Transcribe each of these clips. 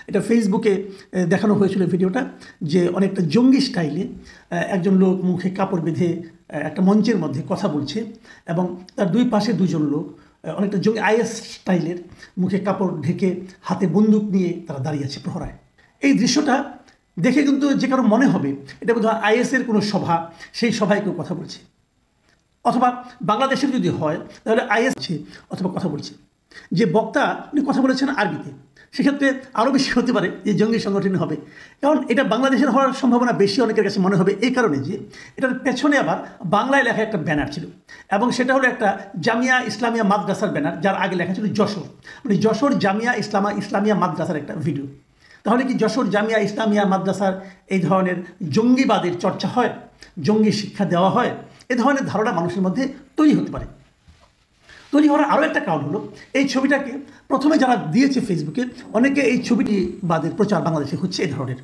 এটা ফেসবুকে দেখানো হয়েছিল ভিডিওটা, যে অনেকটা জঙ্গি স্টাইলে একজন লোক মুখে কাপড় বেঁধে একটা মঞ্চের মধ্যে কথা বলছে এবং তার দুই পাশে দুজন লোক অনেকটা জঙ্গি আইএস স্টাইলের মুখে কাপড় ঢেকে হাতে বন্দুক নিয়ে তারা দাঁড়িয়ে আছে প্রহরায়। এই দৃশ্যটা দেখে কিন্তু যে কারো মনে হবে এটা বোধহয় আইএসের কোনো সভা, সেই সভায় কেউ কথা বলছে, অথবা বাংলাদেশের যদি হয় তাহলে আইএস অথবা কথা বলছে। যে বক্তা উনি কথা বলেছেন আরবিতে, সেক্ষেত্রে আরও বেশি হতে পারে যে জঙ্গি সংগঠন হবে, কারণ এটা বাংলাদেশের হওয়ার সম্ভাবনা বেশি অনেকের কাছে মনে হবে এই কারণে যে এটার পেছনে আবার বাংলায় লেখা একটা ব্যানার ছিল এবং সেটা হলো একটা জামিয়া ইসলামিয়া মাদ্রাসার ব্যানার, যার আগে লেখা ছিল যশোর, মানে যশোর জামিয়া ইসলামিয়া মাদ্রাসার একটা ভিডিও। তাহলে কি যশোর জামিয়া ইসলামিয়া মাদ্রাসার এই ধরনের জঙ্গিবাদের চর্চা হয়, জঙ্গি শিক্ষা দেওয়া হয়, এ ধরনের ধারণা মানুষের মধ্যে তৈরি হতে পারে। তৈরি হওয়ার আরও একটা কারণ হলো এই ছবিটাকে প্রথমে যারা দিয়েছে ফেসবুকে, অনেকে এই ছবিটি বাদের প্রচার বাংলাদেশে হচ্ছে এই ধরনের।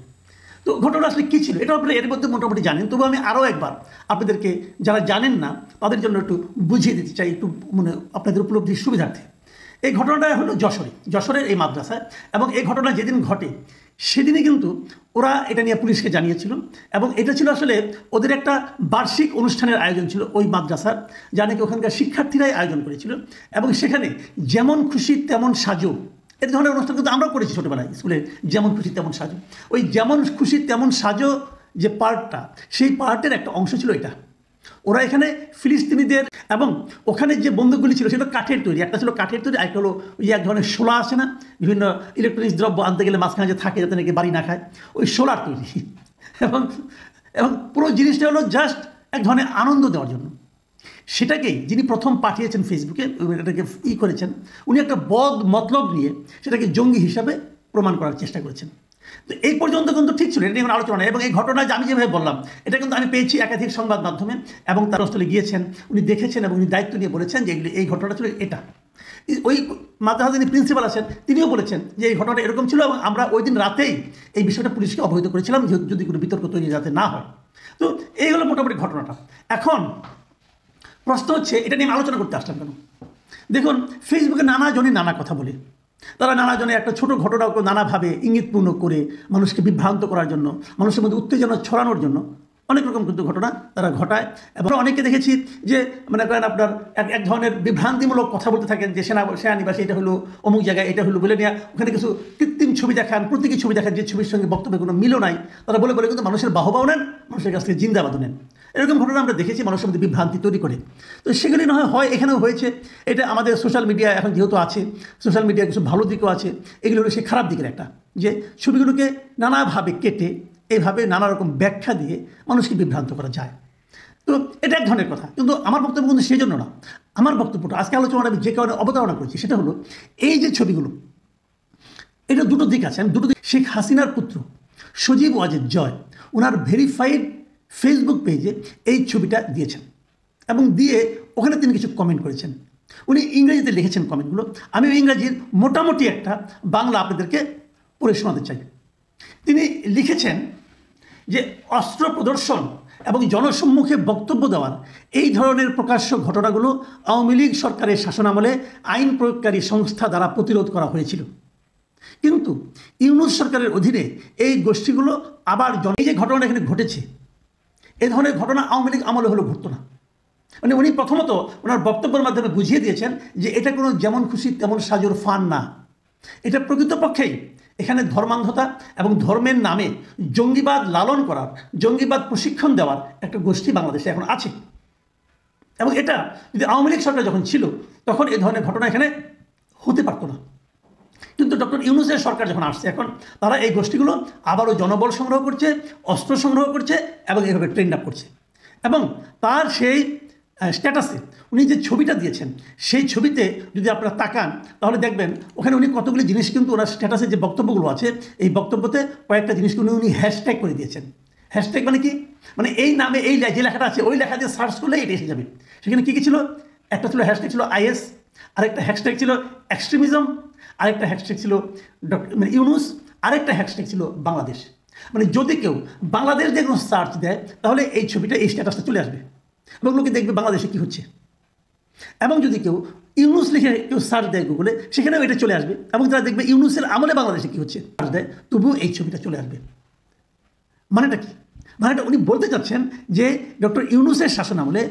তো ঘটনা আসলে কী ছিল এটা আপনারা এর মধ্যে মোটামুটি জানেন, তবু আমি আরও একবার আপনাদেরকে যারা জানেন না তাদের জন্য একটু বুঝিয়ে দিতে চাই, একটু মানে আপনাদের উপলব্ধির সুবিধার্থে। এই ঘটনাটা হলো যশোরের এই মাদ্রাসায়, এবং এই ঘটনা যেদিন ঘটে সেদিনই কিন্তু ওরা এটা নিয়ে পুলিশকে জানিয়েছিল এবং এটা ছিল আসলে ওদের একটা বার্ষিক অনুষ্ঠানের আয়োজন ছিল ওই মাদ্রাসার, যা নাকি ওখানকার শিক্ষার্থীরাই আয়োজন করেছিল এবং সেখানে যেমন খুশি তেমন সাজো, এই ধরনের অনুষ্ঠান কিন্তু আমরাও করেছি ছোটোবেলায় স্কুলে, যেমন খুশি তেমন সাজো। ওই যেমন খুশি তেমন সাজো যে পার্টটা, সেই পার্টের একটা অংশ ছিল এটা। ওরা এখানে ফিলিস্তিনিদের এবং ওখানে যে বন্দুকগুলি ছিল সেটা কাঠের তৈরি, একটা ছিল কাঠের তৈরি, একটা হলো ওই এক ধরনের শোলা আছে না, বিভিন্ন ইলেকট্রনিক্স দ্রব্য আনতে গেলে মাঝখানে যে থাকে যাতে নাকি বাড়ি না খায়, ওই শোলার তৈরি। এবং এবং পুরো জিনিসটা হলো জাস্ট এক ধরনের আনন্দ দেওয়ার জন্য। সেটাকেই যিনি প্রথম পাঠিয়েছেন ফেসবুকে, এটাকে করেছেন, উনি একটা বদ মতলব নিয়ে সেটাকে জঙ্গি হিসাবে প্রমাণ করার চেষ্টা করেছেন। তো এই পর্যন্ত কিন্তু ঠিক ছিল, এটা নিয়ে আলোচনা নেই। এবং এই ঘটনা যে আমি যেভাবে বললাম এটা কিন্তু আমি পেয়েছি একাধিক সংবাদ মাধ্যমে, এবং তার স্থলে গিয়েছেন, উনি দেখেছেন এবং উনি দায়িত্ব নিয়ে বলেছেন যে এই ঘটনাটা ছিল এটা। ওই মাদ্রাসা যিনি প্রিন্সিপাল আছেন তিনিও বলেছেন যে এই ঘটনাটা এরকম ছিল এবং আমরা ওই দিন রাতেই এই বিষয়টা পুলিশকে অবহিত করেছিলাম যদি কোনো বিতর্ক তৈরি যাতে না হয়। তো এই হলো মোটামুটি ঘটনাটা। এখন প্রশ্ন হচ্ছে এটা নিয়ে আলোচনা করতে আসলাম কেন? দেখুন, ফেসবুকে নানাজনই নানা কথা বলে, তারা নানাজনে একটা ছোটো ঘটনাকে নানাভাবে ইঙ্গিতপূর্ণ করে মানুষকে বিভ্রান্ত করার জন্য, মানুষের মধ্যে উত্তেজনা ছড়ানোর জন্য অনেক রকম কিন্তু ঘটনা তারা ঘটায়। এবং অনেকে দেখেছি যে মনে করেন আপনার এক ধরনের বিভ্রান্তিমূলক কথা বলতে থাকেন যে সেনানিবাসী এটা হলো অমুক জায়গায়, এটা হলো বলে নেওয়া, ওখানে কিছু কৃত্রিম ছবি দেখান, প্রতীকী ছবি দেখান যে ছবির সঙ্গে বক্তব্যের কোনো মিলও নাই, তারা বলে বলে কিন্তু মানুষের বাহবাও নেন, মানুষের কাছ থেকে জিন্দাবাদও নেন। এরকম ঘটনা আমরা দেখেছি মানুষের মধ্যে বিভ্রান্তি তৈরি করে। তো সেগুলি না হয় এখানেও হয়েছে। এটা আমাদের সোশ্যাল মিডিয়া এখন যেহেতু আছে, সোশ্যাল মিডিয়ার কিছু ভালো দিকও আছে, এগুলো হলো সে খারাপ দিকের একটা, যে ছবিগুলোকে নানাভাবে কেটে এইভাবে নানা রকম ব্যাখ্যা দিয়ে মানুষকে বিভ্রান্ত করা যায়। তো এটা এক ধরনের কথা, কিন্তু আমার বক্তব্য কিন্তু সেই জন্য না। আমার বক্তব্যটা আজকে আলোচনাটা আমি যে কারণে অবতারণা করছি সেটা হলো এই যে ছবিগুলো, এটা দুটো দিক আছে। আমি দুটো দিক, শেখ হাসিনার পুত্র সজীব ওয়াজেদ জয় ওনার ভেরিফাইড ফেসবুক পেজে এই ছবিটা দিয়েছেন এবং দিয়ে ওখানে তিনি কিছু কমেন্ট করেছেন। উনি ইংরেজিতে লিখেছেন কমেন্টগুলো, আমি ইংরেজির মোটামুটি একটা বাংলা আপনাদেরকে পড়ে শোনাতে চাই। তিনি লিখেছেন যে অস্ত্র প্রদর্শন এবং জনসম্মুখে বক্তব্য দেওয়ার এই ধরনের প্রকাশ্য ঘটনাগুলো আওয়ামী লীগ সরকারের শাসনামলে আইন প্রয়োগকারী সংস্থা দ্বারা প্রতিরোধ করা হয়েছিল, কিন্তু ইউনূস সরকারের অধীনে এই গোষ্ঠীগুলো আবার এই যে ঘটনাটা এখানে ঘটেছে, এই ধরনের ঘটনা আওয়ামী লীগ আমলে হলেও ঘটতো না। মানে উনি প্রথমত ওনার বক্তব্যের মাধ্যমে বুঝিয়ে দিয়েছেন যে এটা কোনো যেমন খুশি তেমন সাজোর ফান না, এটা প্রকৃতপক্ষেই এখানে ধর্মান্ধতা এবং ধর্মের নামে জঙ্গিবাদ লালন করার, জঙ্গিবাদ প্রশিক্ষণ দেওয়ার একটা গোষ্ঠী বাংলাদেশে এখন আছে। এবং এটা যদি আওয়ামী লীগ সরকার যখন ছিল তখন এই ধরনের ঘটনা এখানে হতে পারতো না। কিন্তু ডক্টর ইউনূসের সরকার যখন আসছে এখন তারা এই গোষ্ঠীগুলো আবারও জনবল সংগ্রহ করছে, অস্ত্র সংগ্রহ করছে এবং এইভাবে ট্রেন্ড আপ করছে। এবং তার সেই স্ট্যাটাসে উনি যে ছবিটা দিয়েছেন সেই ছবিতে যদি আপনারা তাকান তাহলে দেখবেন ওখানে উনি কতগুলি জিনিস কিন্তু ওনার স্ট্যাটাসে যে বক্তব্যগুলো আছে এই বক্তব্যতে কয়েকটা জিনিসকে উনি হ্যাশট্যাগ করে দিয়েছেন। হ্যাশট্যাগ মানে কি? মানে এই নামে এই যে লেখাটা আছে ওই লেখা দিয়ে সার্চ করলে এটা এসে যাবে। সেখানে কী কী ছিল? একটা ছিল হ্যাশট্যাগ ছিল আইএস, আরেকটা হ্যাশট্যাগ ছিল এক্সট্রিমিজম, আরেকটা হ্যাশট্যাগ ছিল ইউনূস, আরেকটা হ্যাশট্যাগ ছিল বাংলাদেশ। মানে যদি কেউ বাংলাদেশ দিয়ে কোনো সার্চ দেয় তাহলে এই ছবিটা এই স্ট্যাটাসটা চলে আসবে এবং লোকে দেখবে বাংলাদেশে কী হচ্ছে। এবং যদি কেউ ইউনুস লিখে কেউ সার্চ দেয় গুগলে, সেখানেও এটা চলে আসবে, এবং তারা দেখবে ইউনুসের আমলে বাংলাদেশে কী হচ্ছে সার্চ দেয়, তবুও এই ছবিটা চলে আসবে। মানেটা কি? মানেটা উনি বলতে চাচ্ছেন যে ডক্টর ইউনুসের শাসন আমলে